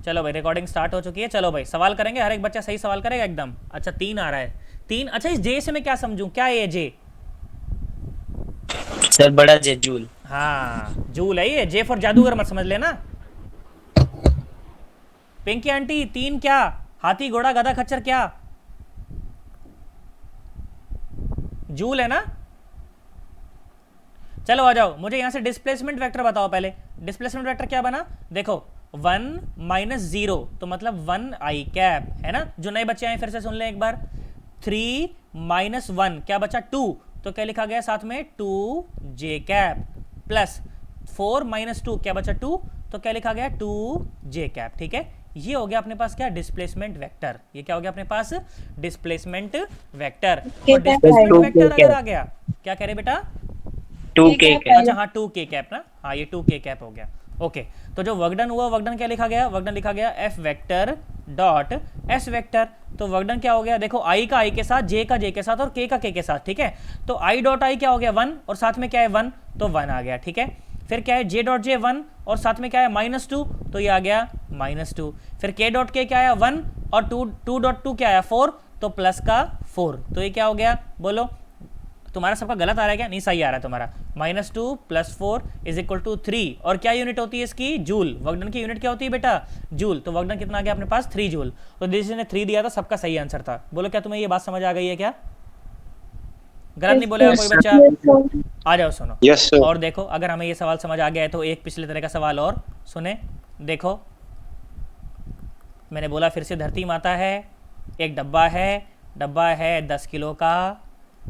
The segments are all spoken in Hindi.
चलो भाई रिकॉर्डिंग स्टार्ट हो चुकी है। चलो भाई सवाल करेंगे, हर एक बच्चा सही सवाल करेगा एकदम। अच्छा 3 आ रहा है, 3। अच्छा इस जे से मैं क्या समझूं, क्या है ये जे? सर बड़ा जे जूल। हाँ जूल है ये, जे फॉर जादूगर मत समझ लेना। पिंकी आंटी 3 क्या? हाथी घोड़ा गधा खच्चर क्या? जूल है ना? चलो आ जाओ, मुझे यहां से डिस्प्लेसमेंट वेक्टर बताओ पहले। डिस्प्लेसमेंट वेक्टर क्या बना देखो, 1 माइनस 0 तो मतलब 1 आई कैप है ना। जो नए बच्चे आए फिर से सुन लें एक बार। 3 माइनस 1 क्या बचा 2, तो क्या लिखा गया साथ में 2 जे कैप, प्लस 4 माइनस 2 क्या बचा 2, तो क्या लिखा गया 2 जे कैप। ठीक है, ये हो गया अपने पास क्या, डिस्प्लेसमेंट वेक्टर। ये क्या हो गया अपने पास, डिस्प्लेसमेंट वेक्टर। के और कैप डिस्प्लेसमेंट टू आएगा। के वेक्टर अगर आ कैप, गया, क्या कह रहे बेटा? टू के के कैप कैप। अच्छा आएगा। हाँ 2 के कैप ना, हाँ ये 2 के कैप हो गया। ओके, तो जो वर्कडन हुआ, वर्कडन क्या लिखा गया, वर्कडन लिखा गया F vector dot S vector. तो वर्कडन क्या हो गया देखो, आई का आई के साथ, जे का जे के साथ और के का के साथ। ठीक है, तो आई डॉट आई क्या हो गया 1 और साथ में क्या है 1, तो 1 आ गया। ठीक है, फिर क्या है जे डॉट जे 1 और साथ में क्या है -2, तो ये आ गया -2। फिर के डॉट के क्या आया 1 और 2 डॉट 2 क्या आया 4, तो प्लस का 4। तो ये क्या हो गया बोलो, तुम्हारा सबका गलत आ रहा है क्या? नहीं सही आ रहा है तुम्हारा। -2 + 4 इज इक्वल टू 3। और क्या यूनिट होती है इसकी, जूल। वर्कडन की यूनिट क्या होती है बेटा, जूल। तो वर्कडन कितना आ गया अपने पास 3 जूल। तो जिसने 3 दिया था सबका सही आंसर था। बोलो क्या तुम्हें ये बात समझ आ गई है क्या? गलत नहीं बोलेगा कोई बच्चा? आ जाओ सुनो। Yes sir. और देखो अगर हमें ये सवाल समझ आ गया है तो एक पिछले तरह का सवाल और सुने। देखो मैंने बोला फिर से धरती माता है, एक डब्बा है, डब्बा है 10 किलो का।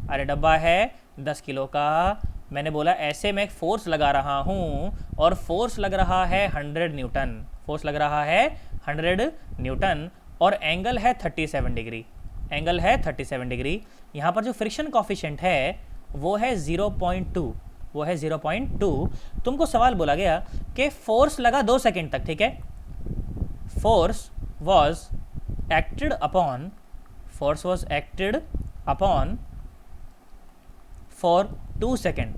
अरे डब्बा है 10 किलो का, मैंने बोला ऐसे मैं फोर्स लगा रहा हूँ और फोर्स लग रहा है 100 न्यूटन। फोर्स लग रहा है 100 न्यूटन और एंगल है 37 डिग्री। एंगल है 37 डिग्री। यहाँ पर जो फ्रिक्शन कॉफिशेंट है वो है 0.2, वो है 0.2। तुमको सवाल बोला गया कि फोर्स लगा 2 सेकंड तक। ठीक है, force was acted upon, force was acted upon for 2 second,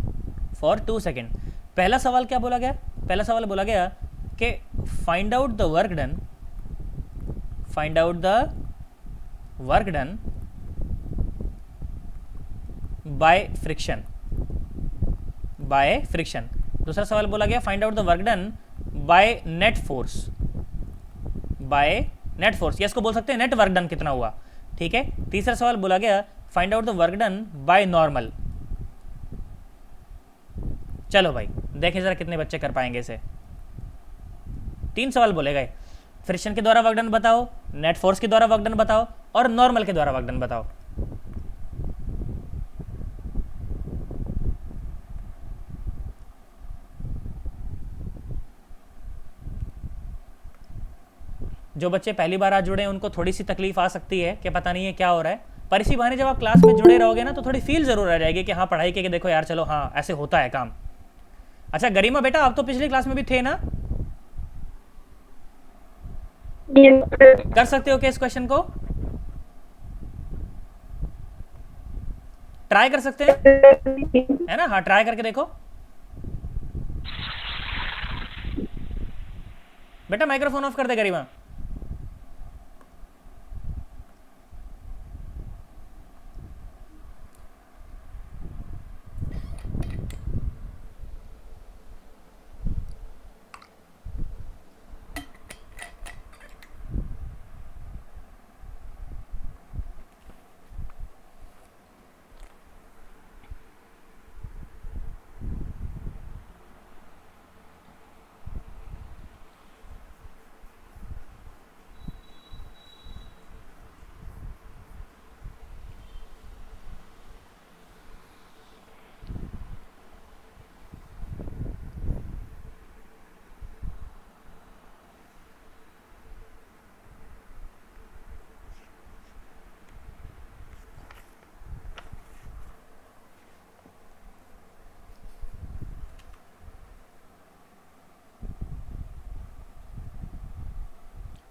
for 2 second. पहला सवाल क्या बोला गया, पहला सवाल बोला गया कि find out the work done, find out the work done by friction, by friction. दूसरा सवाल बोला गया find out the work done by net force, by net force, या इसको बोल सकते हैं नेट वर्क डन कितना हुआ। ठीक है, तीसरा सवाल बोला गया find out the work done by normal. चलो भाई देखें जरा कितने बच्चे कर पाएंगे इसे। 3 सवाल बोले गए, फ्रिक्शन के द्वारा वर्क डन बताओ, नेट फोर्स के द्वारा वर्क डन बताओ और नॉर्मल के द्वारा वर्क डन बताओ। जो बच्चे पहली बार आज जुड़े हैं उनको थोड़ी सी तकलीफ आ सकती है कि पता नहीं है क्या हो रहा है, पर इसी बहाने जब आप क्लास में जुड़े रहोगे ना तो थोड़ी फील जरूर आ जाएगी कि हाँ पढ़ाई के देखो यार चलो हाँ ऐसे होता है काम। अच्छा गरिमा बेटा आप तो पिछली क्लास में भी थे ना, कर सकते हो क्या इस क्वेश्चन को, ट्राई कर सकते हैं है ना? हाँ ट्राई करके देखो बेटा। माइक्रोफोन ऑफ कर दे गरिमा।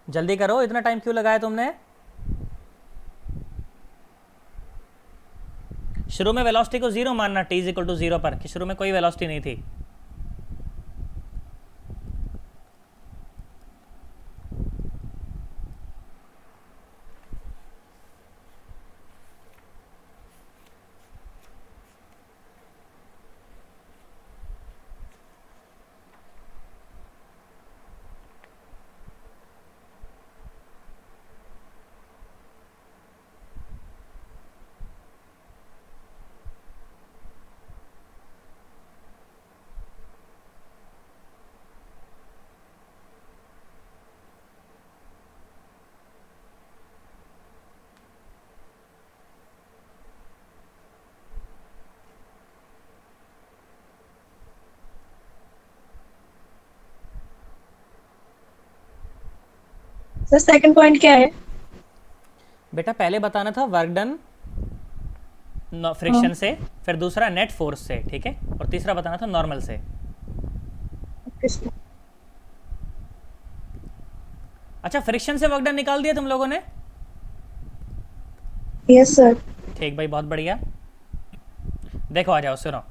जल्दी करो, इतना टाइम क्यों लगाया तुमने? शुरू में वेलोसिटी को 0 मानना, t इक्वल टू 0 पर, कि शुरू में कोई वेलोसिटी नहीं थी। सर सेकंड पॉइंट क्या है? बेटा पहले बताना था वर्क डन फ्रिक्शन से, फिर दूसरा नेट फोर्स से, ठीक है, और तीसरा बताना था नॉर्मल से। अच्छा, फ्रिक्शन से वर्क डन निकाल दिया तुम लोगों ने? Yes sir. ठीक भाई, बहुत बढ़िया। देखो आ जाओ, सुनो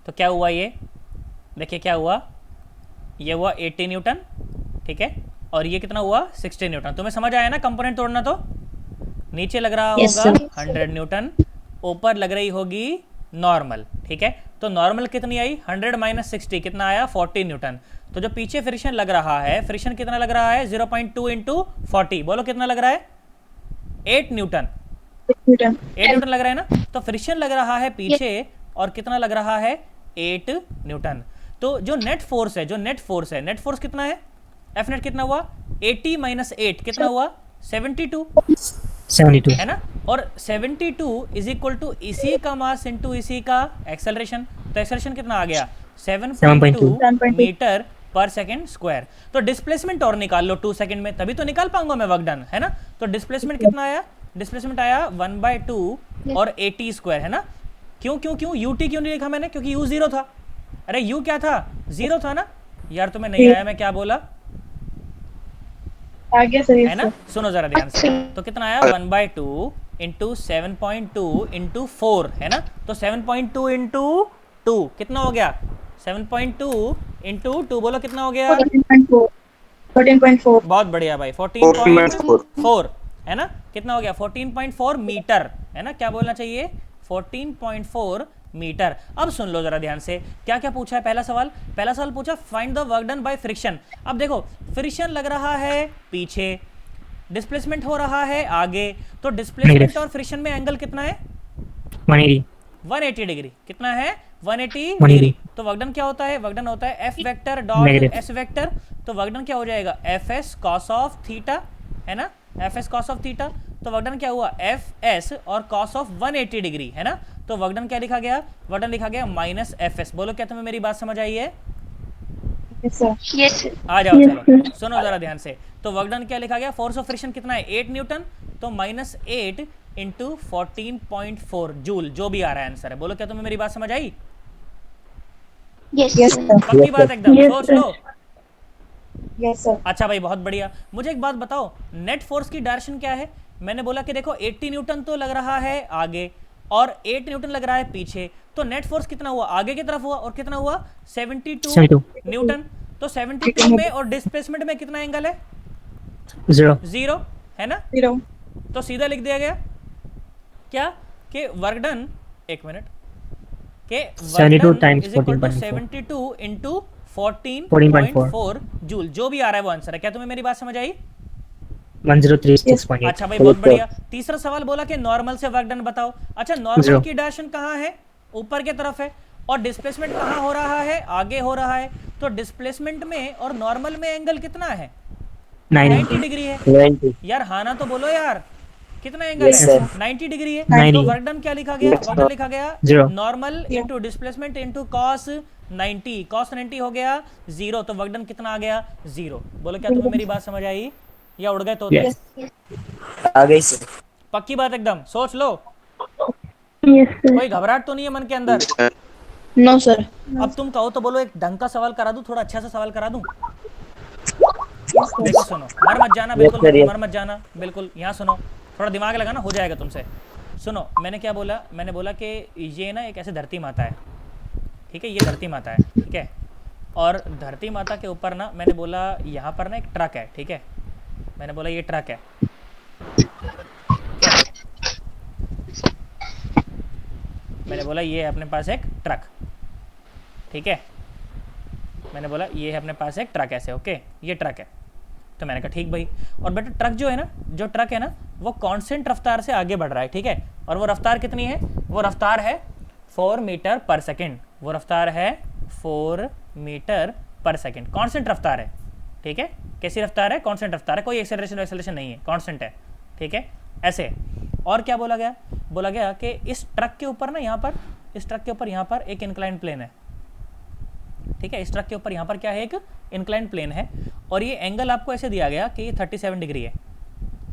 तो क्या हुआ ये, देखिए क्या हुआ, ये हुआ 80 न्यूटन, ठीक है, और ये कितना हुआ 60 न्यूटन। तुम्हें समझ आया ना कंपोनेंट तोड़ना? तो नीचे लग रहा Yes, होगा sir. 100 न्यूटन, ऊपर लग रही होगी नॉर्मल, ठीक है, तो नॉर्मल कितनी आई 100 माइनस 60 कितना आया 40 न्यूटन। तो जो पीछे फ्रिक्शन लग रहा है, फ्रिक्शन कितना लग रहा है 0.2 इंटू 40, बोलो कितना लग रहा है 8 न्यूटन। 8 न्यूटन लग रहा है ना, तो फ्रिक्शन लग रहा है पीछे और कितना लग रहा है 8 न्यूटन। तो जो नेट फोर्स है, जो नेट फोर्स है, नेट फोर्स कितना है, एफ नेट कितना हुआ 80 माइनस 8 कितना हुआ 72, 72 है ना, और 72 इज इक्वल टू इसी का मास इंटू इसी का एक्सेलरेशन। तो एक्सेलरेशन कितना आ गया 7.2 मीटर पर सेकेंड स्क्वायर। तो डिस्प्लेसमेंट और निकाल लो 2 सेकंड में, तभी तो निकाल पाऊंगा मैं वर्क डन, है ना। तो डिस्प्लेसमेंट कितना आया, डिस्प्लेसमेंट आया 1/2 और 80 स्क्वायर, है ना। क्यों क्यों क्यों यूटी क्यों नहीं लिखा मैंने, क्योंकि यू जीरो था। अरे यू क्या था, जीरो था ना यार, तुम्हें नहीं आया मैं क्या बोला, आगे सर, है ना। सुनो जरा ध्यान से, तो कितना आया 1/2 इंटू 7.2 इंटू 4, है ना। तो 7.2 इंटू 2 कितना हो गया, 7.2 इंटू 2 बोलो कितना हो गया, 14.4। बहुत बढ़िया भाई, 14.4, है ना। कितना हो गया 14.4 मीटर, है ना, क्या बोलना चाहिए 14.4 मीटर। अब सुन लो जरा ध्यान से, क्या क्या पूछा है। पहला सवाल पूछा find the work done by friction. अब देखो फ्रिक्शन लग रहा है पीछे, डिस्प्लेसमेंट हो रहा है आगे, तो डिस्प्लेसमेंट और फ्रिक्शन में एंगल कितना है 180 डिग्री। कितना है 180 डिग्री। तो वर्क डन क्या होता है, वर्क डन होता है F vector dot S vector. तो वर्क डन क्या हो जाएगा F S cos of theta, है ना, F S cos of theta. तो वर्क डन क्या हुआ एफ एस और कॉस ऑफ 180 डिग्री, है ना। तो वर्क डन क्या लिखा गया, वर्क डन लिखा गया माइनस एफ एस। बोलो क्या तुम्हें मेरी बात समझ आई है? आ जाओ चलो सुनो जरा ध्यान से। तो वर्क डन क्या लिखा गया, फोर्स ऑफ फ्रिक्शन कितना है 8 न्यूटन, तो माइनस 8 इंटू 14.4 जूल, जो भी आ रहा है आंसर है। बोलो क्या तुम्हें मेरी बात समझ आई? पक्की बात एकदम, सोच लो। Yes sir. अच्छा भाई बहुत बढ़िया। मुझे एक बात बताओ, नेट फोर्स की डायरेक्शन क्या है? मैंने बोला कि देखो 80 न्यूटन तो लग रहा है आगे और 8 न्यूटन लग रहा है पीछे, तो नेट फोर्स कितना हुआ आगे की तरफ हुआ, और कितना हुआ 72 न्यूटन। तो 72 में और डिस्प्लेसमेंट में कितना एंगल है, जीरो, है ना। जीरो। तो सीधा लिख दिया गया क्या कि वर्क डन, एक मिनट, के 72 times 72 इंटू 14.4 जूल, जो भी आ रहा है वो आंसर है। क्या तुम्हें मेरी बात समझ आई? 1036.8। अच्छा भाई बहुत बढ़िया। तीसरा सवाल बोला कि नॉर्मल से वर्क डन बताओ। अच्छा नॉर्मल की डायरेक्शन कहाँ है, ऊपर की तरफ है, और डिस्प्लेसमेंट कहाँ हो रहा है, आगे हो रहा है। तो डिस्प्लेसमेंट में और नॉर्मल में एंगल कितना है 90 डिग्री है 90 यार, हाँ ना तो बोलो यार, कितना एंगल Yes, है sir. 90 डिग्री है। 90. तो वर्क डन क्या लिखा गया, वर्क डन लिखा गया Zero. Normal into displacement into cos 90, cos 90 हो गया 0, तो वर्क डन कितना आ गया 0। बोलो क्या तुम्हें मेरी बात समझ आई या उड़ गए तोते? Yes. आ गई सर। पक्की बात एकदम, सोच लो, यस सर। कोई घबराहट तो नहीं है मन के अंदर? No sir. अब तुम कहो तो बोलो एक ढंग का सवाल करा दूं, थोड़ा अच्छा सा सवाल करा दूं। देखो सुनो, मर मत जाना, बिल्कुल मर मत जाना, बिल्कुल यहाँ सुनो, थोड़ा दिमाग लगाना, हो जाएगा तुमसे। सुनो मैंने क्या बोला, मैंने बोला कि ये ना एक ऐसे धरती माता है, ठीक है, ये धरती माता है, ठीक है, और धरती माता के ऊपर ना मैंने बोला यहाँ पर ना एक ट्रक है, ठीक है, मैंने बोला ये ट्रक है, मैंने बोला ये है अपने पास एक ट्रक, ठीक है, मैंने बोला ये है अपने पास एक ट्रक ऐसे, ओके, ये ट्रक है। तो मैंने कहा ठीक भाई, और बेटा ट्रक जो है ना, जो ट्रक है ना वो कांस्टेंट रफ्तार से आगे बढ़ रहा है, ठीक है, और वो रफ्तार कितनी है, वो रफ्तार है 4 मीटर पर सेकेंड, वो रफ्तार है 4 मीटर पर सेकेंड, कांस्टेंट रफ्तार है, ठीक है। कैसी रफ्तार है, कांस्टेंट रफ्तार है, कोई एक्सेलरेशन नहीं है, कांस्टेंट है, ठीक है, ऐसे। और क्या बोला गया, बोला गया कि इस ट्रक के ऊपर ना, यहाँ पर इस ट्रक के ऊपर यहाँ पर एक इंक्लाइन प्लेन है, ठीक ठीक है। इस ट्रक के ऊपर यहाँ पर क्या है, एक इंक्लाइंड प्लेन है और ये एंगल आपको ऐसे दिया गया कि ये 37 डिग्री है।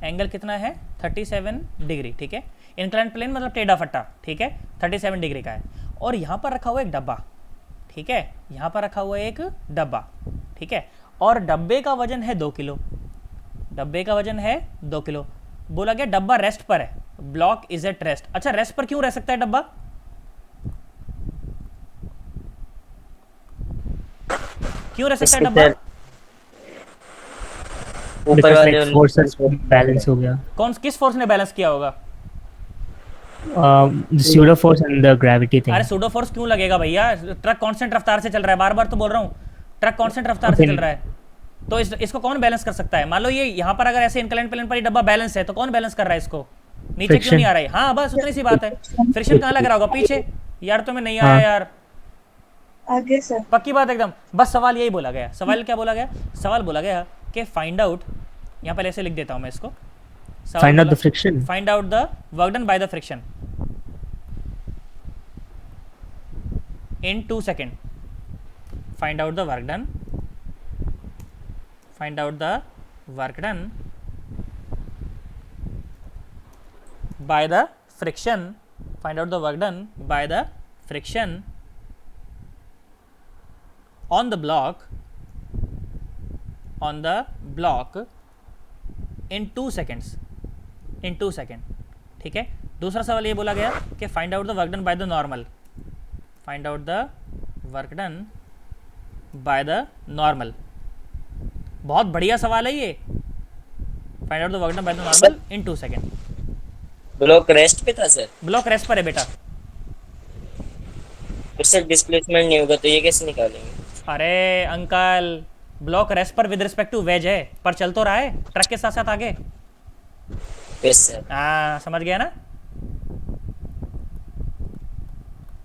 एंगल कितना है, 37 डिग्री, ठीक है। इंक्लाइंड प्लेन मतलब टेढ़ा फट्टा, ठीक है, 37 डिग्री का है। और यहाँ पर रखा हुआ एक डब्बा, ठीक है, यहाँ पर रखा हुआ एक डब्बा, ठीक है। और डब्बे का वजन है 2 किलो, डब्बे का वजन है 2 किलो। बोला गया डब्बा रेस्ट पर है, ब्लॉक इज एट रेस्ट। अच्छा, रेस्ट पर क्यों रह सकता है डब्बा? क्यों रह सकता है डब्बा? ऊपर वाले फोर्सेस बैलेंस हो गया, किस फोर्स ने बैलेंस किया होगा? Pseudo force and the gravity thing. अरे सूडो फोर्स क्यों लगेगा भैया, ट्रक कांस्टेंट रफ्तार से चल रहा है, बार बार तो बोल रहा हूँ, ट्रक कांस्टेंट रफ्तार से चल रहा है, तो इसको कौन बैलेंस कर सकता है? मान लो ये यहाँ पर अगर ऐसे इंक्लाइन प्लेन पर ये डब्बा बैलेंस है तो कौन बैलेंस कर रहा है इसको? नीचे क्यों नहीं आ रहा है? हाँ बस उतनी सी बात है। फ्रिक्शन कहाँ लग रहा होगा? पीछे। यार तुम्हें नहीं आया यार, आगे सर। पक्की बात एकदम। बस सवाल यही बोला गया। सवाल क्या बोला गया? सवाल बोला गया कि फाइंड आउट, यहाँ पर ऐसे लिख देता हूँ मैं इसको, find out the friction, find out the work done by the friction in 2 seconds. Find out the work done. Find out the work done by the friction. Find out the work done by the friction on the block. On the block in 2 seconds. In 2 seconds. ठीक है। दूसरा सवाल ये बोला गया कि find out the work done by the normal. Find out the work done by the normal. बहुत बढ़िया सवाल है ये। Find out the work done by the normal in 2 seconds. Block rest पे था सर। ब्लॉक रेस्ट पर है बेटा। फिर सर डिस्प्लेसमेंट नहीं होगा तो ये कैसे निकालेंगे? अरे अंकल, ब्लॉक रेस्ट पर विद रिस्पेक्ट टू वेज है, पर चल तो रहा है ट्रक के साथ साथ आगे। Yes sir. हाँ समझ गया ना।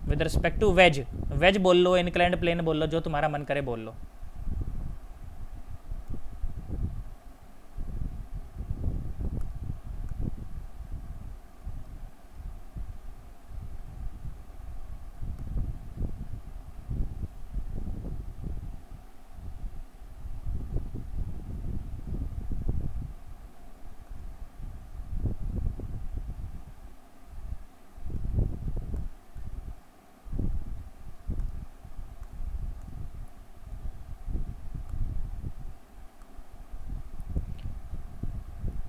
With respect to wedge, wedge बोल लो, इंक्लाइंड प्लेन बोल लो, जो तुम्हारा मन करे बोल लो।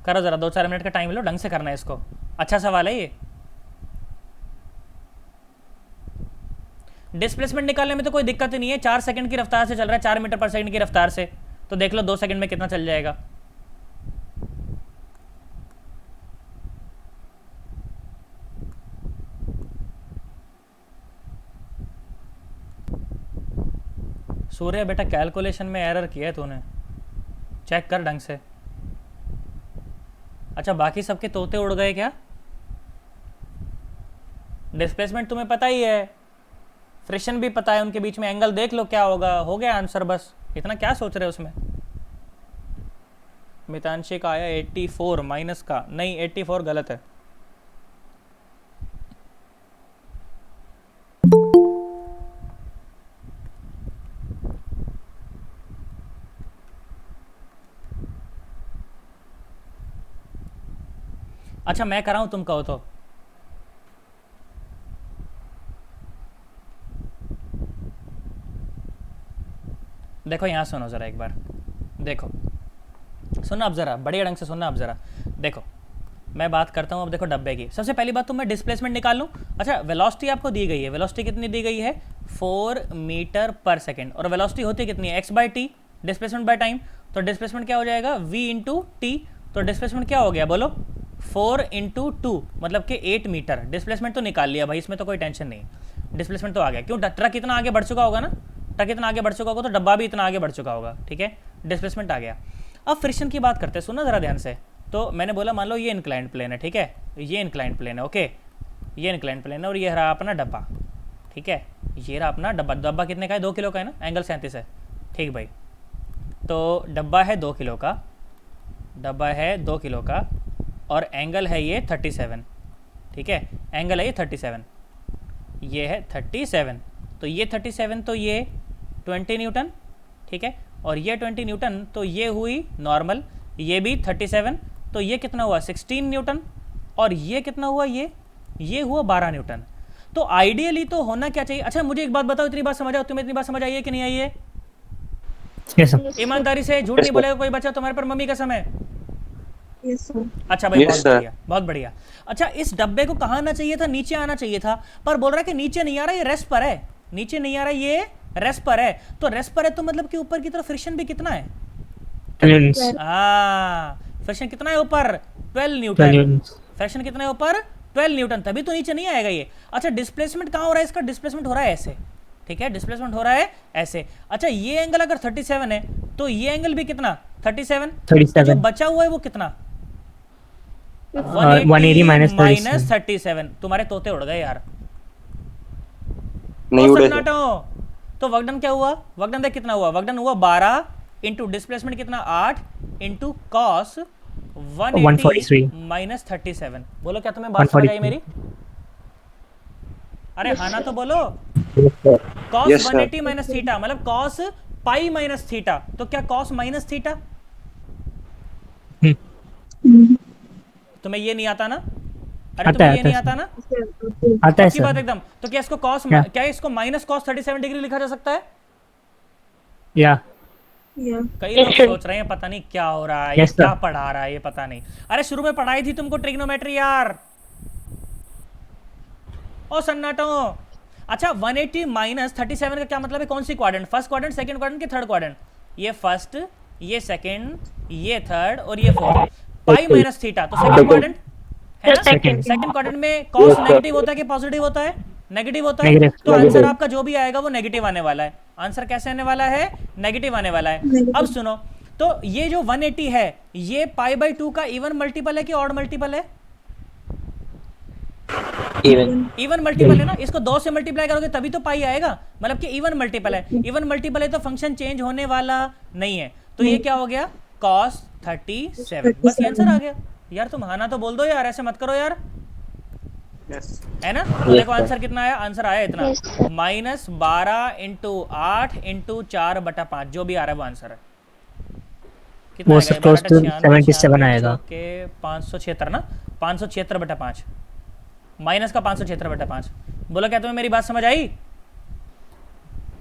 करो जरा, 2-4 मिनट का टाइम लो, ढंग से करना है इसको। अच्छा सवाल है ये। डिस्प्लेसमेंट निकालने में तो कोई दिक्कत ही नहीं है, 4 सेकंड की रफ्तार से चल रहा है, 4 मीटर पर सेकंड की रफ्तार से, तो देख लो 2 सेकंड में कितना चल जाएगा। सूर्य बेटा कैलकुलेशन में एरर किया है तूने, चेक कर ढंग से। अच्छा बाकी सबके तोते उड़ गए क्या? डिस्प्लेसमेंट तुम्हें पता ही है, फ्रिक्शन भी पता है, उनके बीच में एंगल देख लो क्या होगा, हो गया आंसर। बस इतना क्या सोच रहे हो उसमें? मितांशी का आया 84 माइनस का, नहीं 84 गलत है। अच्छा मैं कराऊं, तुम कहो तो। देखो यहाँ सुनो ज़रा एक बार, देखो सुनना अब ज़रा, बढ़िया ढंग से सुनना अब ज़रा। देखो मैं बात करता हूँ अब, देखो डब्बे की। सबसे पहली बात तो मैं डिस्प्लेसमेंट निकाल लूँ। अच्छा वेलोसिटी आपको दी गई है, वेलोसिटी कितनी दी गई है? 4 मीटर पर सेकेंड। और वेलोसिटी होती कितनी है? x/t, displacement by time. तो डिस्प्लेसमेंट क्या हो जाएगा? v × t। तो डिस्प्लेसमेंट क्या हो गया बोलो? 4 × 2 मतलब कि 8 मीटर। डिस्प्लेसमेंट तो निकाल लिया भाई, इसमें तो कोई टेंशन नहीं, डिस्प्लेसमेंट तो आ गया। क्यों? ट्रक इतना आगे बढ़ चुका होगा ना, ट्रक इतना आगे बढ़ चुका होगा तो डब्बा भी इतना आगे बढ़ चुका होगा, ठीक है, डिस्प्लेसमेंट आ गया। अब फ्रिक्शन की बात करते हैं, सुनो ज़रा ध्यान से। तो मैंने बोला मान लो ये इंक्लाइंड प्लेन है, ठीक है, ये इंक्लाइंड प्लेन है, ओके, ये इंक्लाइंड प्लेन है और ये रहा अपना डब्बा, ठीक है, ये रहा अपना डब्बा। डब्बा कितने का है? 2 किलो का है ना, एंगल 37 है, ठीक भाई। तो डब्बा है 2 किलो का, डब्बा है 2 किलो का और एंगल है ये 37, ठीक है, एंगल है ये 37, ये है 37, तो ये 37, तो ये 20 न्यूटन, ठीक है, और ये 20 न्यूटन, तो ये हुई नॉर्मल, ये भी 37, तो ये कितना हुआ 16 न्यूटन, और ये कितना हुआ, ये हुआ 12 न्यूटन। तो आइडियली तो होना क्या चाहिए। अच्छा मुझे एक बात बताओ, इतनी बात समझ आओ, तुम्हें इतनी बात समझ आई है कि नहीं आई है? Yes, sir. ईमानदारी से, झूठ नहीं बोलेगा कोई बच्चा, तुम्हारे पर मम्मी कसम है। Yes sir. अच्छा भाई, Yes, बहुत sir. बढ़िया, बहुत बढ़िया। अच्छा इस डब्बे को कहाँ आना चाहिए था, नीचे आना चाहिए था, पर बोल रहा है कि नीचे नहीं आ रहा, ये रेस्ट पर है, नीचे नहीं आ रहा, ये रेस्ट पर है। तो रेस्ट पर है तो मतलब कि ऊपर की तरफ फ्रिक्शन भी कितना है? Newtons. फ्रिक्शन कितना है ऊपर? 12 12 न्यूटन। newtons. फ्रिक्शन कितना है ऊपर? 12 न्यूटन, तभी तो नीचे नहीं आएगा ये। अच्छा डिस्प्लेसमेंट कहाँ हो रहा है इसका? डिस्प्लेसमेंट हो रहा है ऐसे, ठीक है, डिस्प्लेसमेंट हो रहा है ऐसे। अच्छा ये एंगल अगर 37 है तो ये एंगल भी कितना? 37। 37. जो बचा हुआ है वो कितना? 180 minus 37। तुम्हारे तोते उड़ गए यार। नहीं और उड़े सन्नाटो, तो वकडन क्या हुआ? वकडन देख कितना हुआ? वकडन हुआ 12 इंटू डिस्प्लेसमेंट कितना 8 इंटू कॉस 180 माइनस 37। बोलो क्या तुम्हें बात समझ आई मेरी? अरे हाँ ना तो बोलो। Cos Yes, sir. 180 minus theta मतलब कॉस पाई माइनस थीटा, तो क्या कॉस माइनस थीटा? तुम्हें ये नहीं आता ना? अरे आता तुम्हें है, ये नहीं आता आता ना? आता है अच्छी बात सर। एकदम। तो क्या इसको कॉस, क्या? क्या इसको माइनस कॉस 37 डिग्री लिखा जा सकता है? या या कई लोग सोच रहे हैं पता नहीं क्या हो रहा है, ये Yes, sir. क्या पढ़ा रहा है ये पता नहीं। अरे शुरू में पढ़ाई थी तुमको ट्रिग्नोमेट्री यार। ओ सन्नाटो। अच्छा 180 माइनस 37 का क्या मतलब है? कौन सी quadrant? First quadrant, second quadrant कि थर्ड क्वाड्रेंट? ये फर्स्ट, ये सेकंड, ये थर्ड और ये फोर्थ। पाई माइनस थीटा तो सेकंड क्वाड्रेंट है ना? Second. सेकंड क्वाड्रेंट में कॉस नेगेटिव होता है कि पॉजिटिव होता है? नेगेटिव होता है। Negative. तो आंसर आपका जो भी आएगा वो नेगेटिव आने वाला है। आंसर कैसे आने वाला है? नेगेटिव आने वाला है। Negative. अब सुनो, तो ये जो 180 है ये पाई बाई 2 का इवन मल्टीपल है कि ऑड मल्टीपल है? इवन। इवन मल्टीपल है ना, इसको 2 से मल्टीप्लाई करोगे तभी तो पाई आएगा, मतलब कि इवन मल्टीपल है। इवन मल्टीपल है तो फंक्शन चेंज होने वाला नहीं है, तो ये क्या हो गया? cos 37। बस ये आंसर आ गया यार। तुम हाँ ना तो बोल दो यार, ऐसे मत करो यार, है ना? तो देखो आंसर कितना आया? आंसर आया इतना, माइनस 12 इंटू 8 इंटू 4/5, जो भी आ रहा है वो आंसर है। कितना वो आएगा? सर close to 96 77 आएगा। के 576 ना, 576/5, माइनस का 576/5। बोलो क्या तुम्हें मेरी बात समझ आई?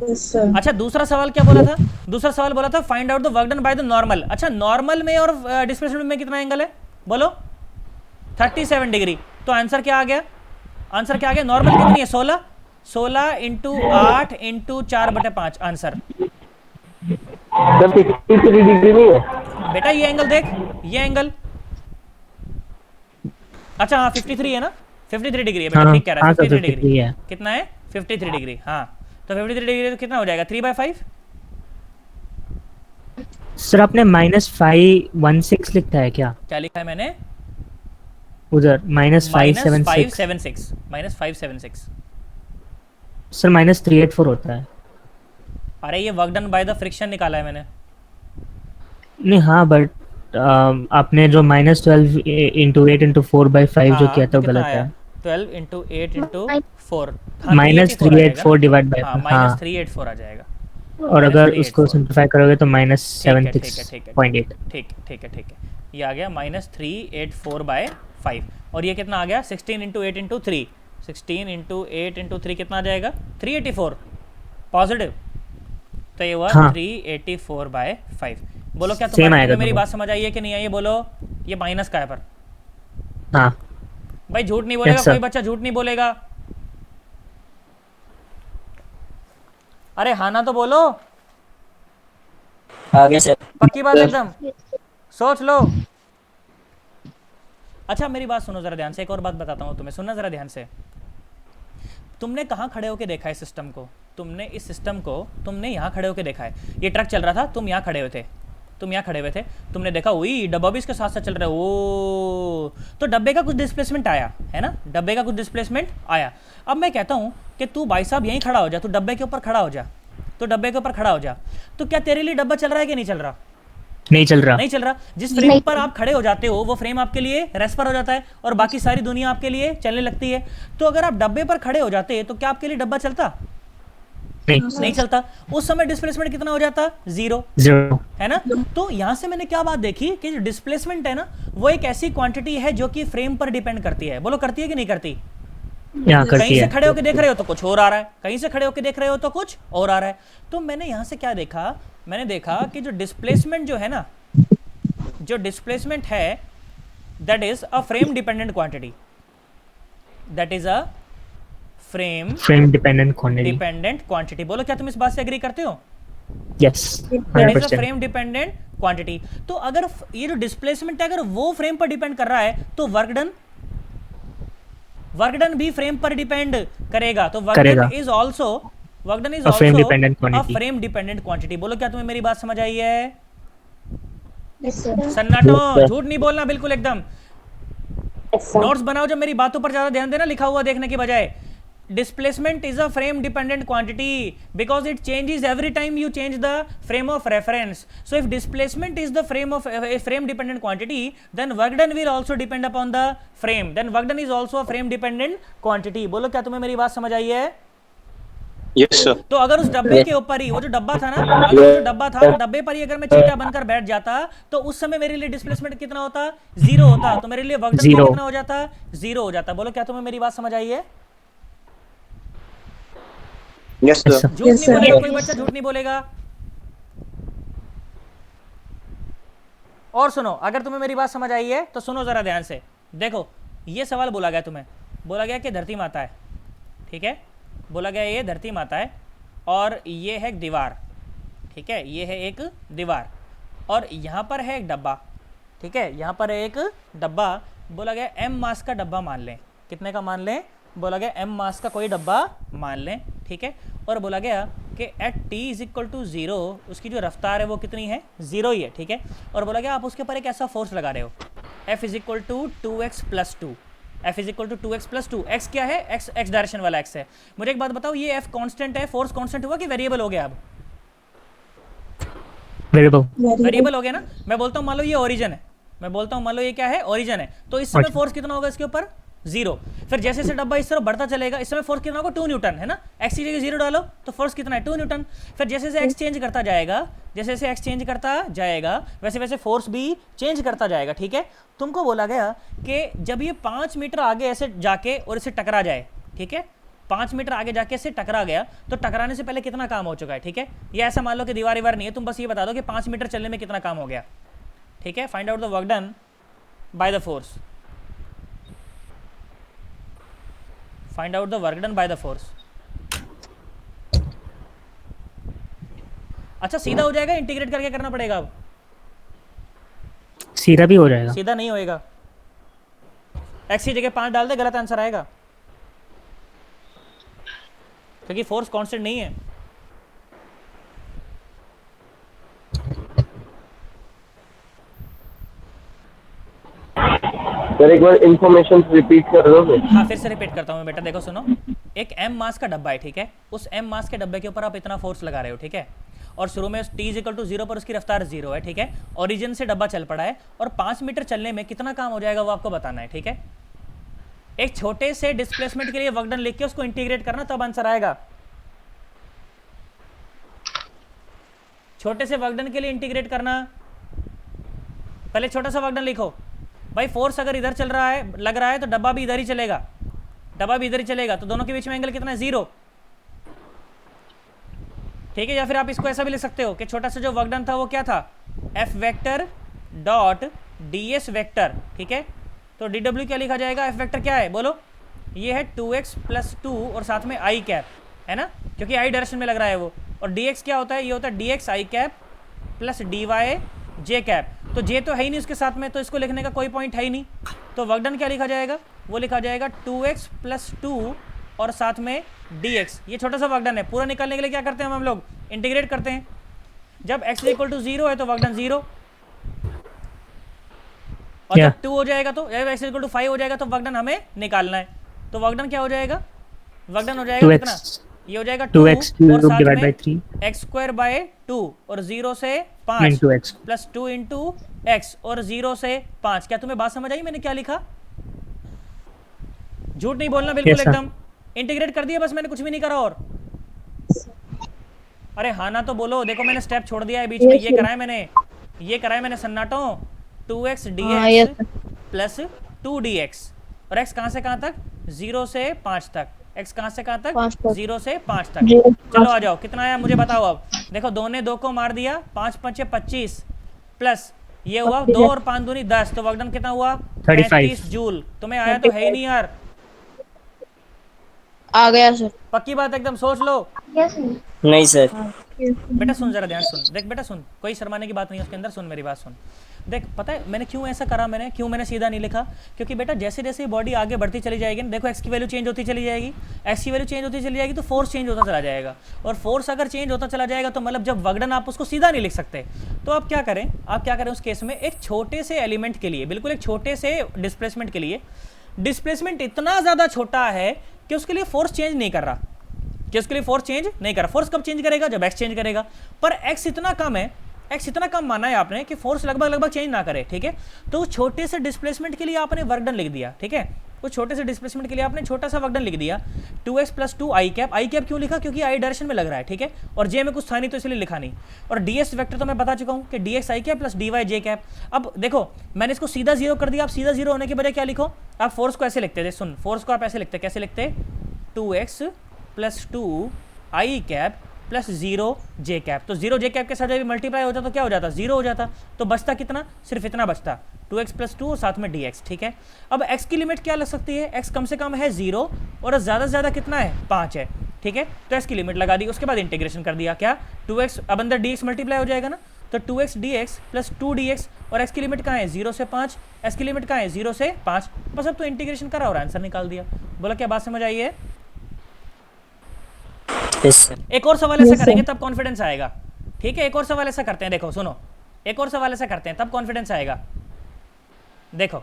Yes sir. अच्छा दूसरा सवाल क्या बोला था? दूसरा सवाल बोला था find out the work done by the normal. अच्छा नॉर्मल में और डिस्प्लेसमेंट में कितना एंगल है? बोलो 37 डिग्री। तो आंसर क्या आ गया? आंसर क्या आ गया? नॉर्मल कितनी है? 16। 16 into 8 into 4/5 answer. Sir 53 degree नहीं है? बेटा ये एंगल देख, ये एंगल। अच्छा हाँ 53 है ना, 53 डिग्री है बेटा, हाँ, ठीक कह रहा है। हाँ, 53 53 डिग्री है। कितना है? 53 डिग्री। हाँ तो 53 डिग्री तो कितना हो जाएगा? 3/5। सर आपने -516 लिखा है क्या क्या लिखा है मैंने? उधर? -576। -576। सर -384 होता है। अरे ये work done by the friction निकाला है मैंने। नहीं हाँ बट आपने जो -12 इंटू 8 इंटू 4/5 जो किया था वो गलत है। 12 इंटू 8 इंटू 4 -384 डिवाइड बाय हाँ, -384 आ जाएगा। और अगर 384 उसको सिंप्लीफाई करोगे तो ठीक है -76.8। ठीक है ये आ गया -384/5। और ये कितना आ गया? 16 इंटू 8 इंटू 3, 16 इंटू 8 इंटू 3 कितना आ जाएगा? 384 पॉजिटिव। तो ये हुआ हाँ। 384/5। बोलो क्या Same तुम्हारी आएगा मेरी दोनों। बात समझ आई है कि नहीं आई है? बोलो ये माइनस का है पर हाँ भाई झूठ नहीं बोलेगा Yes, sir. कोई बच्चा झूठ नहीं बोलेगा। अरे हाँ ना तो बोलो, आगे सर। पक्की बात एकदम, सोच लो। अच्छा मेरी बात सुनो जरा ध्यान से, एक और बात बताता हूँ तुम्हें, सुनना जरा ध्यान से। तुमने कहाँ खड़े होके देखा है सिस्टम को? तुमने इस सिस्टम को तुमने यहाँ खड़े होके देखा है। ये ट्रक चल रहा था, तुम यहाँ खड़े हुए थे, तुमने देखा वही डब्बा भी इसके साथ साथ चल रहा है। ओ तो डब्बे का कुछ डिस्प्लेसमेंट आया है ना, डब्बे का कुछ डिस्प्लेसमेंट आया। अब मैं कहता हूँ कि तू भाई साहब यहीं खड़ा हो जा, तू डब्बे के ऊपर खड़ा हो जा, तो क्या तेरे लिए डब्बा चल रहा है कि नहीं चल रहा? नहीं चल रहा। नहीं चल रहा। जिस फ्रेम पर आप खड़े हो जाते हो वो फ्रेम आपके लिए रेस्ट पर हो जाता है और बाकी सारी दुनिया आपके लिए चलने लगती है। तो अगर आप डब्बे पर खड़े हो जाते तो क्या आपके लिए डब्बा चलता? नहीं चलता, उस समय डिस्प्लेसमेंट कितना हो जाता? 0, 0 है ना। तो यहां से मैंने क्या बात देखी कि जो डिस्प्लेसमेंट है ना वो एक ऐसी क्वांटिटी है जो कि फ्रेम पर डिपेंड करती है। बोलो करती है कि नहीं करती? यहाँ करती कहीं से है। खड़े होकर देख रहे हो तो कुछ और आ रहा है, कहीं से खड़े होकर देख रहे हो तो कुछ और आ रहा है। तो मैंने यहां से क्या देखा, मैंने देखा कि जो डिस्प्लेसमेंट जो है ना, जो डिस्प्लेसमेंट है that is a frame dependent quantity, that is a frame dependent quantity. Dependent quantity. बोलो क्या तुम इस बात से एग्री करते हो? Yes, that is a 100%। Frame dependent quantity. तो अगर ये जो डिस्प्लेसमेंट है अगर वो फ्रेम पर डिपेंड कर रहा है तो वर्क डन भी फ्रेम पर डिपेंड करेगा। तो work done is also A frame dependent a quantity। Frame dependent quantity. बोलो क्या तुम्हें मेरी बात समझ आई है? Yes, sir. सन्नाटो, Yes, sir। झूठ नहीं बोलना बिल्कुल एकदम। नोट्स बनाओ जब मेरी बातों पर ज्यादा ध्यान देना, लिखा हुआ देखने की बजाय। Displacement is a frame dependent quantity because it changes every time you change the frame of reference. So if displacement is the frame of a frame dependent quantity, then work done will also depend upon the frame. Then work done is also a frame dependent quantity. बोलो क्या तुम्हें मेरी बात समझ आई है? Yes sir. तो अगर उस डब्बे के ऊपर ही वो जो डब्बा था ना, अगर वो जो डब्बा था डब्बे पर ही अगर मैं चीटा बनकर बैठ जाता तो उस समय मेरे लिए डिस्प्लेसमेंट कितना होता? 0 होता। तो मेरे लिए वर्क डन Zero। कितना हो जाता? 0 हो जाता। बोलो क्या तुम्हें मेरी बात समझ आई है? Yes Yes, sir. sir। झूठ Yes, नहीं sir। बोलेगा कोई बच्चा, झूठ नहीं बोलेगा। और सुनो, अगर तुम्हें मेरी बात समझ आई है तो सुनो जरा ध्यान से। देखो ये सवाल बोला गया तुम्हें, बोला गया कि धरती माता है, ठीक है, बोला गया ये धरती माता है और ये है एक दीवार, ठीक है, ये है एक दीवार और यहाँ पर है एक डब्बा, ठीक है, यहाँ पर है एक डब्बा। बोला गया m मास का डब्बा मान लें। कितने का मान लें? बोला गया m मास का कोई डब्बा मान लें, ठीक है। और बोला गया कि at t is equal to 0 उसकी जो रफ्तार है वो कितनी है? 0 ही है, ठीक है। और बोला गया आप उसके ऊपर एक ऐसा फोर्स लगा रहे हो, f is equal to 2x plus 2, f is equal to 2x plus 2। x क्या है? x डायरेक्शन वाला x है। मुझे एक बात बताओ, ये f कांस्टेंट है, फोर्स कांस्टेंट हुआ कि वेरिएबल हो गया? अब वेरिएबल हो गया ना। मैं बोलता हूँ मान लो ये ओरिजिन है, मैं बोलता हूँ मान लो ये क्या है? ओरिजिन है। तो इस समय फोर्स कितना होगा इसके ऊपर? 0। फिर जैसे जैसे डब्बा इस तरफ बढ़ता चलेगा इस समय फोर्स कितना होगा? 2 न्यूटन, है ना। x की जगह 0 डालो तो फोर्स कितना है? 2 न्यूटन। फिर जैसे जैसे x चेंज करता जाएगा, जैसे जैसे x चेंज करता जाएगा वैसे वैसे फोर्स भी चेंज करता जाएगा, ठीक है। तुमको बोला गया कि जब ये 5 मीटर आगे ऐसे जाके और इसे टकरा जाए, ठीक है, 5 मीटर आगे जाके इससे टकरा गया तो टकराने से पहले कितना काम हो चुका है, ठीक है। ये ऐसा मान लो कि दीवार नहीं है, तुम बस ये बता दो कि 5 मीटर चलने में कितना काम हो गया, ठीक है। Find out the work done by the force, find out the work done by the force. अच्छा सीधा हो जाएगा, इंटीग्रेट करके करना पड़ेगा? अब सीधा भी हो जाएगा। सीधा नहीं होएगा, x की जगह 5 डाल दे, गलत आंसर आएगा क्योंकि फोर्स कांस्टेंट नहीं है। सर एक बार इंफॉर्मेशन रिपीट कर दोगे? हाँ फिर से रिपीट करता हूँ मैं बेटा, देखो सुनो। एक m मास का डब्बा है, ठीक है, उस m मास के डब्बे के ऊपर आप इतना फोर्स लगा रहे हो, ठीक है, और शुरू में t इक्वल टू 0 पर उसकी रफ्तार 0 है, ठीक है। ओरिजिन से डब्बा चल पड़ा है और 5 मीटर चलने में कितना काम हो जाएगा वो आपको बताना है, ठीक है। एक छोटे से डिस्प्लेसमेंट के लिए वर्क डन लिख के उसको इंटीग्रेट करना, तब आंसर आएगा। छोटे से वर्क डन के लिए इंटीग्रेट करना, पहले छोटा सा वर्क डन लिखो भाई। फोर्स अगर इधर चल रहा है, लग रहा है, तो डब्बा भी इधर ही चलेगा, डब्बा भी इधर ही चलेगा, तो दोनों के बीच में एंगल कितना है? 0, ठीक है। या फिर आप इसको ऐसा भी लिख सकते हो कि छोटा सा जो वर्क डन था वो क्या था? F vector dot ds vector, ठीक है। तो dw क्या लिखा जाएगा? एफ वेक्टर क्या है बोलो? ये है 2x प्लस 2 और साथ में i कैप, है ना, क्योंकि i डायरेक्शन में लग रहा है वो। और dx क्या होता है? ये होता है dx i cap plus dy j cap. तो j तो है ही नहीं उसके साथ में, तो इसको लिखने का कोई पॉइंट है ही नहीं। तो वर्क डन क्या लिखा जाएगा? वो लिखा जाएगा 2x प्लस 2 और साथ में dx। ये छोटा सा वर्क डन है, पूरा निकालने के लिए क्या करते हैं हम लोग? इंटीग्रेट करते हैं। जब x इक्वल टू 0 है तो वर्क डन 0, और जब 2 हो जाएगा तो जब x इक्वल टू 5 हो जाएगा तो वर्क डन हमें निकालना है। तो वर्क डन क्या हो जाएगा? वर्क डन हो जाएगा कितना? ये हो जाएगा 2x और साथ डिवाइड बाय में 3 x स्क्वायर बाय 2 और 0 से 5 into x plus 2 into x और 0 से 5। क्या तुम्हें बात समझ आई मैंने क्या लिखा? झूठ नहीं बोलना बिल्कुल Yes, sir। एकदम। इंटीग्रेट कर दिया बस, मैंने कुछ भी नहीं करा। और अरे हाँ ना तो बोलो। देखो मैंने स्टेप छोड़ दिया है बीच में, ये कराए मैंने सन्नाटो 2x dx प्लस 2dx, और x कहाँ से कहाँ तक, 0 से 5 तक। x कहाँ से कहाँ तक, 0 से 5 तक। चलो आ जाओ, कितना आया मुझे बताओ अब। देखो 2 ने 2 को मार दिया, 5 5 25 प्लस ये हुआ 2 और 5 दूनी 10, तो वर्कडन कितना हुआ 35 जूल। तुम्हें आया तो है ही नहीं यार। आ गया सर। पक्की बात एकदम, सोच लो। यस नहीं सर। बेटा सुन जरा, ध्यान सुन, देख बेटा सुन, कोई शर्माने की बात नहीं है उसके अंदर, सुन मेरी बात सुन। देख पता है मैंने क्यों ऐसा करा, मैंने सीधा नहीं लिखा, क्योंकि बेटा जैसे जैसे बॉडी आगे बढ़ती चली जाएगी ना, देखो एक्स की वैल्यू चेंज होती चली जाएगी, एक्स की वैल्यू चेंज होती चली जाएगी तो फोर्स चेंज होता चला जाएगा, और फोर्स अगर चेंज होता चला जाएगा तो मतलब जब वर्कडन आप उसको सीधा नहीं लिख सकते, तो आप क्या करें उस केस में, एक छोटे से एलिमेंट के लिए, बिल्कुल एक छोटे से डिस्प्लेसमेंट के लिए, डिस्प्लेसमेंट इतना ज़्यादा छोटा है कि उसके लिए फोर्स चेंज नहीं कर रहा, फोर्स कब चेंज करेगा, जब एक्स चेंज करेगा। पर एक्स इतना कम है, एक्स इतना कम माना है आपने कि फोर्स लगभग चेंज ना करे, ठीक है। तो छोटे से डिस्प्लेसमेंट के लिए आपने वर्कडन लिख दिया, ठीक है। उस छोटे से डिस्प्लेसमेंट के लिए आपने छोटा सा वर्कडन लिख दिया 2x प्लस 2 आई कैप क्यों लिखा, क्योंकि आई डायरेक्शन में लग रहा है, ठीक है, और जे में कुछ था नहीं तो इसलिए लिखा नहीं। और ds वेक्टर तो मैं बता चुका हूँ कि dx आई कैप प्लस dy जे कैप। अब देखो मैंने इसको सीधा जीरो कर दिया, आप सीधा जीरो होने के बजाय क्या लिखो, आप फोर्स को ऐसे लिखते थे, सुन फोर्स को आप ऐसे लिखते, कैसे लिखते, 2x प्लस 2 आई कैप प्लस 0 जे कैप। तो 0 जे कैप के साथ जब मल्टीप्लाई होता तो क्या हो जाता, 0 हो जाता, तो बचता कितना, सिर्फ इतना बचता, 2x प्लस 2 और साथ में dx, ठीक है। अब x की लिमिट क्या लग सकती है, x कम से कम है 0 और ज़्यादा से ज़्यादा कितना है 5 है, ठीक है। तो x की लिमिट लगा दी, उसके बाद इंटीग्रेशन कर दिया, क्या 2x, अब अंदर dx मल्टीप्लाई हो जाएगा ना, तो 2x dx प्लस 2dx, और x की लिमिट कहाँ है 0 से 5, x की लिमिट कहाँ है 0 से 5, बस अब तो इंटीग्रेशन करा और आंसर निकाल दिया। बोला क्या बात समझ आई है। एक और सवाल ऐसा करेंगे तब कॉन्फिडेंस आएगा, ठीक है। एक और सवाल ऐसा करते हैं, देखो सुनो, एक और सवाल ऐसा करते हैं तब कॉन्फिडेंस आएगा। देखो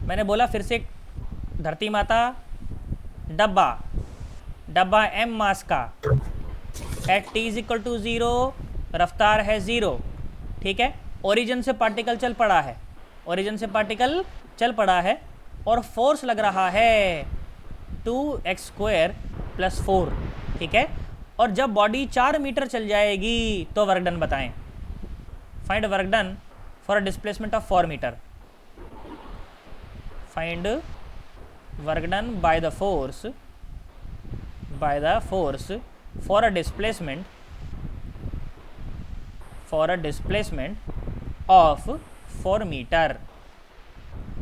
मैंने बोला फिर से, धरती माता, डब्बा m मास का, at t is equal to 0, रफ्तार है 0, ठीक है। ओरिजिन से पार्टिकल चल पड़ा है, और फोर्स लग रहा है 2x स्क्वायर प्लस 4, ठीक है। और जब बॉडी 4 मीटर चल जाएगी तो वर्कडन बताएं। Find work done for a displacement of 4 metre. Find work done by the force for a displacement of 4 metre.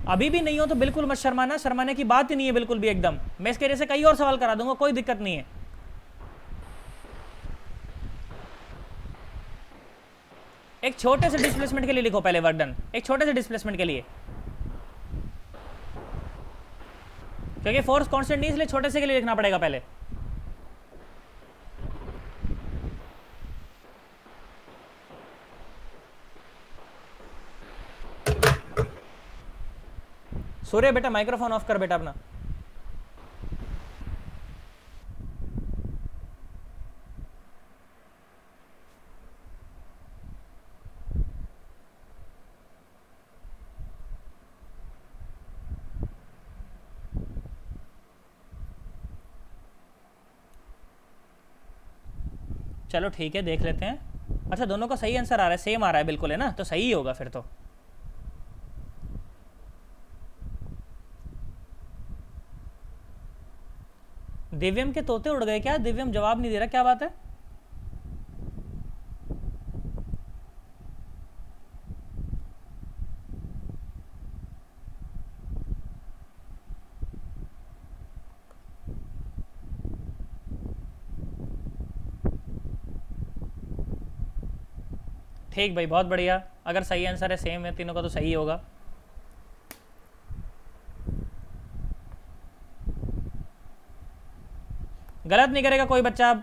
अभी भी नहीं हो तो बिल्कुल मत शर्माना, शर्माने की बात ही नहीं है बिल्कुल भी एकदम। मैं इसके जैसे कई और सवाल करा दूंगा, कोई दिक्कत नहीं है। एक छोटे से डिस्प्लेसमेंट के लिए लिखो पहले वर्कडन, एक छोटे से डिस्प्लेसमेंट के लिए, क्योंकि फोर्स कांस्टेंट नहीं, इसलिए छोटे से के लिए लिखना पड़ेगा पहले। सूर्य बेटा माइक्रोफोन ऑफ कर बेटा अपना। चलो ठीक है, देख लेते हैं। अच्छा दोनों का सही आंसर आ रहा है, सेम आ रहा है बिल्कुल, है ना, तो सही होगा फिर तो। दिव्यम के तोते उड़ गए क्या, दिव्यम जवाब नहीं दे रहा, क्या बात है। ठीक भाई, बहुत बढ़िया। अगर सही आंसर है, सेम है तीनों का, तो सही होगा। गलत नहीं करेगा कोई बच्चा। अब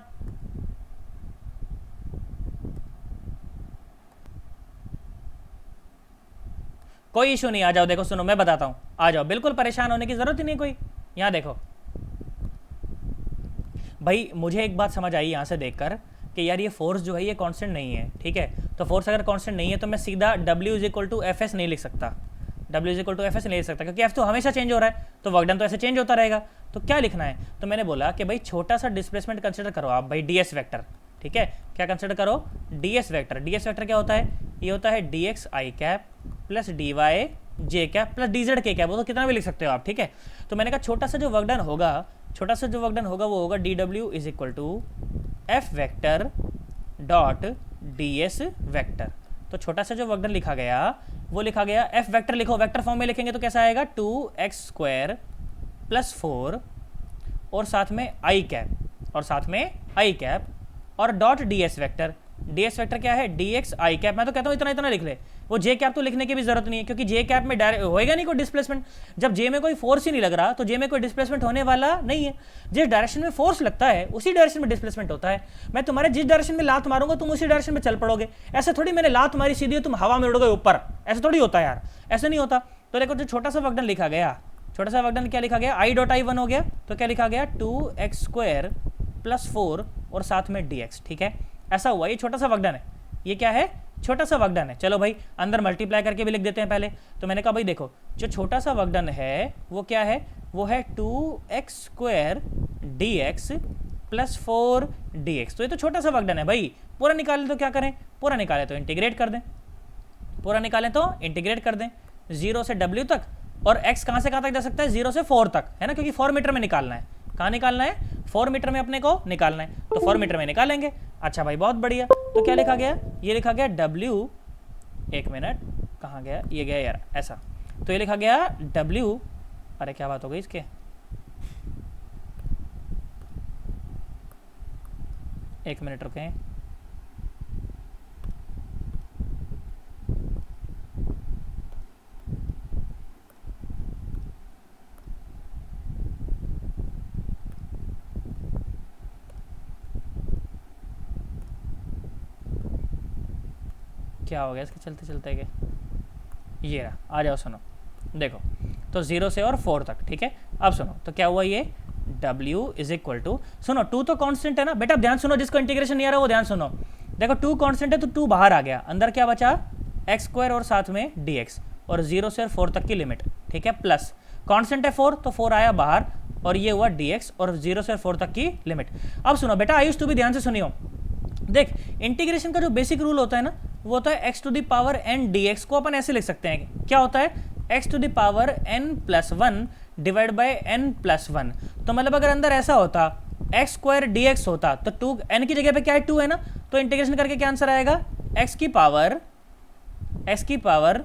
कोई इशू नहीं, आ जाओ। देखो सुनो मैं बताता हूं, आ जाओ, बिल्कुल परेशान होने की जरूरत ही नहीं कोई। यहां देखो भाई, मुझे एक बात समझ आई यहां से देखकर कि यार ये फोर्स जो है ये कांस्टेंट नहीं है, ठीक है। तो फोर्स अगर कांस्टेंट नहीं है तो मैं सीधा W is equal to F S नहीं लिख सकता, W is equal to F ऐसे नहीं लिख सकता क्योंकि एफ तो हमेशा चेंज हो रहा है, तो वर्क डन तो ऐसे चेंज होता रहेगा। तो क्या लिखना है, तो मैंने बोला कि भाई छोटा सा डिस्प्लेसमेंट कंसिडर करो आप भाई ds वेक्टर, ठीक है, क्या कंसिडर करो, ds वेक्टर। ds वेक्टर क्या होता है, ये होता है dx i cap plus dy j cap plus dz k cap, वो तो कितना भी लिख सकते हो आप, ठीक है। तो मैंने कहा छोटा सा जो वर्क डन होगा, छोटा सा जो वर्क डन होगा वो होगा dw is equal to F vector dot ds vector. तो छोटा सा जो वर्क डन लिखा गया वो लिखा गया, एफ वेक्टर लिखो, वेक्टर फॉर्म में लिखेंगे तो कैसा आएगा 2x² प्लस 4 और साथ में i कैप और साथ में i कैप और dot ds vector. ds vector क्या है, dx i कैप। मैं तो कहता हूँ इतना इतना लिख ले, वो j कैप तो लिखने की भी जरूरत नहीं है क्योंकि j कैप में डायरेक्ट होएगा नहीं कोई डिस्प्लेसमेंट। जब j में कोई फोर्स ही नहीं लग रहा तो j में कोई डिस्प्लेसमेंट होने वाला नहीं है। जिस डायरेक्शन में फोर्स लगता है उसी डायरेक्शन में डिस्प्लेसमेंट होता है। मैं तुम्हारे जिस डायरेक्शन में लात मारूंगा तुम उसी डायरेक्शन में चल पड़ोगे। ऐसे थोड़ी मैंने लात मारी सीधी तुम हवा में उड़ोगे ऊपर, ऐसे थोड़ी होता है यार, ऐसे नहीं होता। तो देखो जो छोटा सा वर्कडन लिखा गया, छोटा सा वर्कडन क्या लिखा गया, i डॉट i1 हो गया, तो क्या लिखा गया 2x² प्लस 4 और साथ में dx, ठीक है, ऐसा हुआ। ये छोटा सा वर्कडन है, ये क्या है, छोटा सा वर्कडन है। चलो भाई अंदर मल्टीप्लाई करके भी लिख देते हैं पहले। तो मैंने कहा भाई देखो जो छोटा सा वर्कडन है वो क्या है, वो है 2x² dx प्लस 4 dx। तो ये तो छोटा सा वर्कडन है भाई। पूरा निकालें तो क्या करें, पूरा निकालें तो इंटीग्रेट कर दें, पूरा निकालें तो इंटीग्रेट कर दें 0 से w तक, और x कहाँ से कहाँ तक जा सकता है, 0 से 4 तक, है ना, क्योंकि 4 मीटर में निकालना है। कहाँ निकालना है, 4 मीटर में अपने को निकालना है, तो 4 मीटर में निकालेंगे। अच्छा भाई बहुत बढ़िया। तो क्या लिखा गया, ये लिखा गया w, एक मिनट कहाँ गया, ये गया यार ऐसा। तो ये लिखा गया w, अरे क्या बात हो गई इसके, एक मिनट रुकें, क्या हो गया इसके चलते चलते के, ये रहा, आ जाओ सुनो देखो। तो 0 से और 4 तक, ठीक है। अब सुनो तो क्या हुआ, ये w इज इक्वल टू, सुनो 2 तो कांस्टेंट है ना बेटा, ध्यान सुनो, जिसको इंटीग्रेशन नहीं आ रहा वो ध्यान सुनो। देखो 2 कांस्टेंट है तो 2 बाहर आ गया, अंदर क्या बचा x² और साथ में dx और 0 से 4 तक की लिमिट, ठीक है, प्लस कांस्टेंट है 4 तो 4 आया बाहर और ये हुआ dx और 0 से 4 तक की लिमिट। अब सुनो बेटा आयुष तू भी ध्यान से सुनियो, देख इंटीग्रेशन का जो बेसिक रूल होता है ना वो होता है x to the power n dx को अपन ऐसे लिख सकते हैं, क्या होता है x to the power n plus 1 divide by n plus 1। तो मतलब अगर अंदर ऐसा होता x² dx होता तो 2 n की जगह पे क्या है 2 है ना, तो इंटीग्रेशन करके क्या आंसर आएगा x की power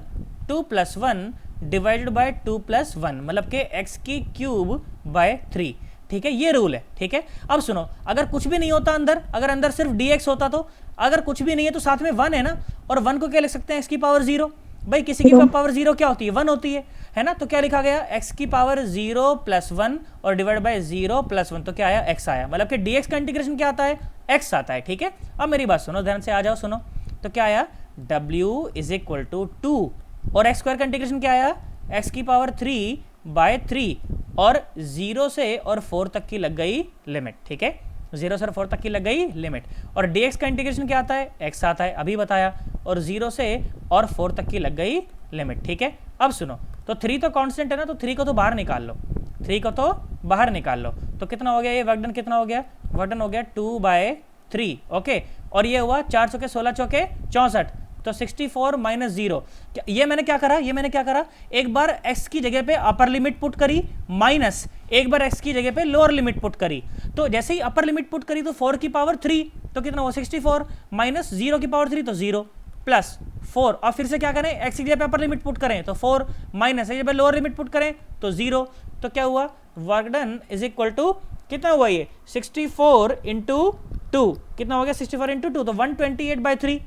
2 plus 1 divided by 2 plus 1, मतलब के x की क्यूब बाय 3, ठीक है, ये रूल है, ठीक है। अब सुनो अगर कुछ भी नहीं होता अंदर, अगर अंदर सिर्फ dx होता, तो अगर कुछ भी नहीं है तो साथ में 1 है ना, और 1 को क्या लिख सकते हैं x की पावर 0, भाई किसी की पावर 0 क्या होती है 1 होती है ना। तो क्या लिखा गया x की पावर 0 प्लस 1 और डिवाइड बाय 0 प्लस 1, तो क्या आया x आया, मतलब कि dx का इंटीग्रेशन क्या आता है x आता है, ठीक है। अब मेरी बात सुनो ध्यान से, आ जाओ सुनो, तो क्या आया w इज इक्वल टू 2 और x² का इंटीग्रेशन क्या आया x की पावर 3 बाय 3 और 0 से और 4 तक की लग गई लिमिट, ठीक है, 0 से 4 तक की लग गई लिमिट। और dx का इंटीग्रेशन क्या आता है x आता है, अभी बताया, और 0 से और 4 तक की लग गई लिमिट, ठीक है। अब सुनो तो 3 तो कांस्टेंट है ना, तो 3 को तो बाहर निकाल लो, 3 को तो बाहर निकाल लो, तो कितना हो गया ये वर्कडन, कितना हो गया, वर्कडन हो गया 2/3, ओके। और ये हुआ 4 चौके 16 चौके 64, तो 64 माइनस 0, ये मैंने क्या करा, एक बार x की जगह पे अपर लिमिट पुट करी, माइनस एक बार x की जगह पे लोअर लिमिट पुट करी। तो जैसे ही अपर लिमिट पुट करी तो 4 की पावर 3, तो कितना हुआ 64 माइनस 0 की पावर 3 तो 0 प्लस 4, और फिर से क्या करें x की जगह पे अपर लिमिट पुट करें तो 4 माइनस जगह पे लोअर लिमिट पुट करें तो 0। तो क्या हुआ work done is equal to कितना हुआ ये 64 इंटू 2, कितना हो गया 64 इंटू 2, तो 128/3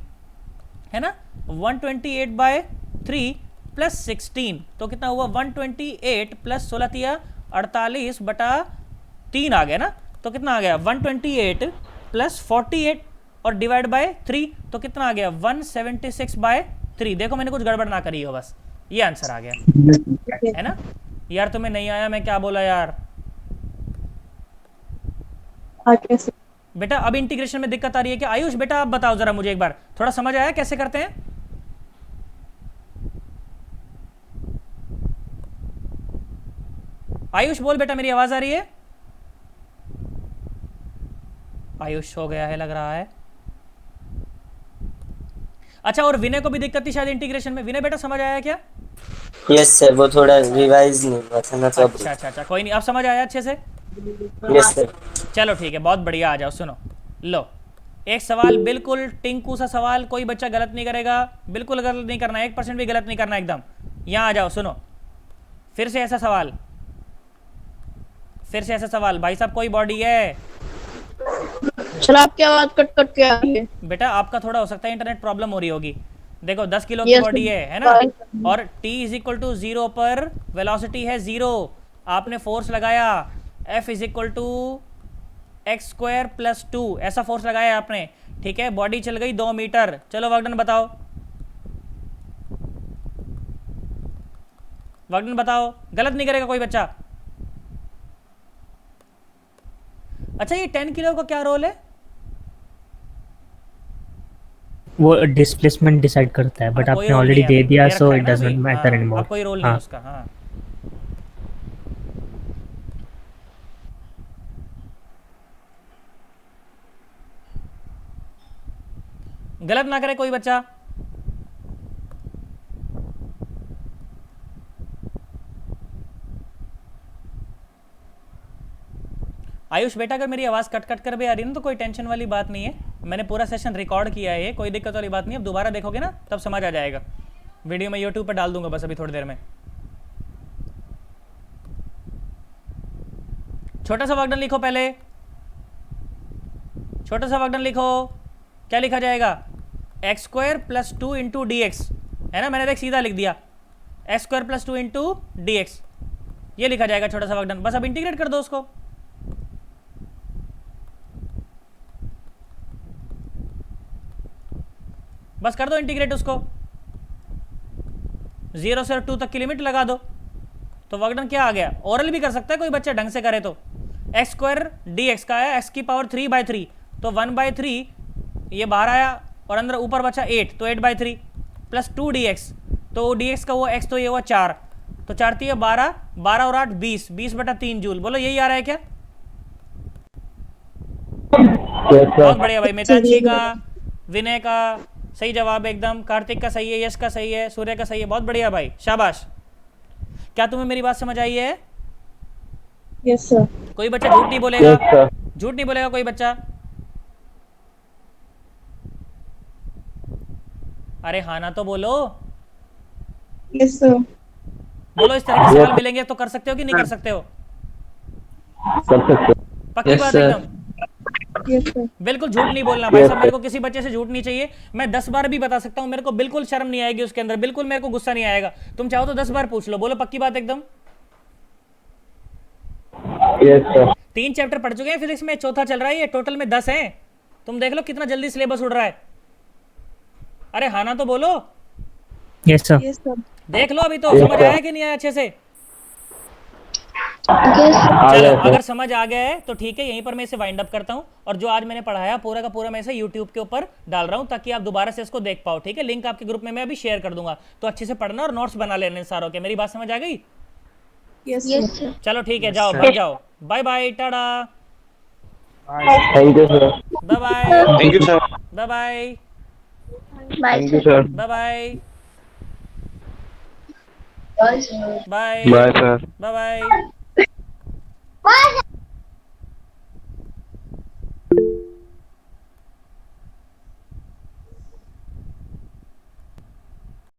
है ना, 128/3 प्लस 16, तो कितना हुआ 128 प्लस 16 तिया 48/3 आ गया ना, तो कितना आ गया 128 प्लस 48 और डिवाइड बाय 3, तो कितना आ गया 176/3। देखो मैंने कुछ गड़बड़ ना करी हो, बस ये आंसर आ गया, है ना यार। तुम्हें नहीं आया, मैं क्या बोला यार बेटा। अब इंटीग्रेशन में दिक्कत आ रही है कि आयुष बेटा आप बताओ जरा मुझे एक बार, थोड़ा समझ आया कैसे करते हैं? आयुष बोल बेटा, मेरी आवाज आ रही है? आयुष हो गया है लग रहा है। अच्छा, और विनय को भी दिक्कत थी शायद इंटीग्रेशन में। विनय बेटा समझ आया क्या? यस सर, वो थोड़ा रिवाइज नहीं हुआ था ना, तो अब अच्छा, कोई नहीं, अब समझ आया अच्छे से? Yes sir. चलो ठीक है, बहुत बढ़िया। आ जाओ, सुनो लो, एक सवाल बिल्कुल टिंकू सा सवाल, कोई बच्चा गलत नहीं करेगा, बिल्कुल गलत नहीं करना, 1% भी गलत नहीं करना एकदम। यहाँ आ जाओ, सुनो फिर से ऐसा सवाल, फिर से ऐसा सवाल। भाई साहब कोई बॉडी है? चलो, आपकी आवाज कट कट के आ रही है। बेटा आपका थोड़ा हो सकता है इंटरनेट प्रॉब्लम हो रही होगी। देखो 10 किलो की बॉडी है ना, और t इज इक्वल टू 0 पर वेलोसिटी है 0। आपने फोर्स लगाया F is equal to x square plus 2, ऐसा फोर्स लगाया आपने, ठीक है। बॉडी चल गई 2 मीटर। चलो वर्कडन बताओ, वर्कडन बताओ, गलत नहीं करेगा कोई बच्चा। अच्छा, ये 10 किलो का क्या रोल है? वो डिस्प्लेसमेंट डिसाइड करता है, बट हाँ, कोई आपने रोल ऑलरेडी नहीं है, दे दिया, ये सो रखा है इट ना डजंट अभी। मैटर हाँ, एनीमोर। अब कोई रोल नहीं है उसका। हाँ, गलत ना करे कोई बच्चा। आयुष बेटा, अगर मेरी आवाज़ कट कट कर भी आ रही है ना, तो कोई टेंशन वाली बात नहीं है। मैंने पूरा सेशन रिकॉर्ड किया है, कोई दिक्कत वाली बात नहीं है। अब दोबारा देखोगे ना तब समझ आ जाएगा। वीडियो मैं यूट्यूब पर डाल दूंगा बस अभी थोड़ी देर में। छोटा सा वर्कडन लिखो पहले, छोटा सा वर्कडन लिखो। क्या लिखा जाएगा? X square plus 2 into D x, है ना। मैंने देख सीधा लिख दिया, x square plus 2 into D x, ये लिखा जाएगा छोटा सा वर्कडन। बस अब इंटीग्रेट कर दो उसको। बस कर दो इंटीग्रेट उसको, 0 से 2 तक की लिमिट लगा दो, तो वर्कडन क्या आ गया? ओरल भी कर सकता है कोई बच्चा ढंग से करे तो। एक्स स्क्वायर डी एक्स का आया एक्स की पावर 3/3, तो 1/3 ये बाहर आया, और अंदर ऊपर बचा 8, तो 8/3 प्लस 2 डी एक्स, तो डी एक्स का वो एक्स, तो ये हुआ 4, तो 4 3 12, 12 और 8 20, 20/3 जूल। बोलो यही आ रहा है क्या? बहुत बढ़िया भाई, मितांशी का, विनय का सही जवाब एकदम, कार्तिक का सही है, यश का सही है, सूर्य का सही है। बहुत बढ़िया भाई, शाबाश। क्या तुम्हें मेरी बात समझ आई है? Yes sir. कोई बच्चा झूठ नहीं बोलेगा? झूठ नहीं बोलेगा कोई बच्चा? अरे हाँ ना तो बोलो। Yes sir. बोलो, इस तरह के सवाल मिलेंगे तो कर सकते हो कि नहीं कर सकते हो? कर सकते। पक्की बात एकदम? Yes sir. बिल्कुल झूठ नहीं बोलना भाई साहब, मेरे को किसी बच्चे से झूठ नहीं चाहिए। मैं 10 बार भी बता सकता हूँ, मेरे को बिल्कुल शर्म नहीं आएगी उसके अंदर, बिल्कुल मेरे को गुस्सा नहीं आएगा। तुम चाहो तो 10 बार पूछ लो। बोलो पक्की बात एकदम? Yes sir. 3 चैप्टर पढ़ चुके हैं फिजिक्स में, चौथा चल रहा है, ये टोटल में 10 हैं। तुम देख लो कितना जल्दी सिलेबस उड़ रहा है। अरे हाँ ना तो बोलो। Yes sir. Yes sir. देख लो अभी तो समझ आया कि नहीं आया अच्छे से? यस। चलो, अगर समझ आ गया है तो ठीक है, यहीं पर मैं इसे वाइंड अप करता हूं। और जो आज मैंने पढ़ाया पूरा का पूरा मैं इसे यूट्यूब के ऊपर डाल रहा हूं, ताकि आप दोबारा से इसको देख पाओ, ठीक है। लिंक आपके ग्रुप में मैं अभी शेयर कर दूंगा, तो अच्छे से पढ़ना और नोट्स बना लेने सारों के। मेरी बात समझ आ गई? Yes sir. चलो ठीक है, जाओ बैठ जाओ। बाय बाय, टाटा, thank you sir. Bye bye, Thank you, sir. Bye bye, thank you sir. Bye bye, bye sir. Bye Bye, sir. Bye bye.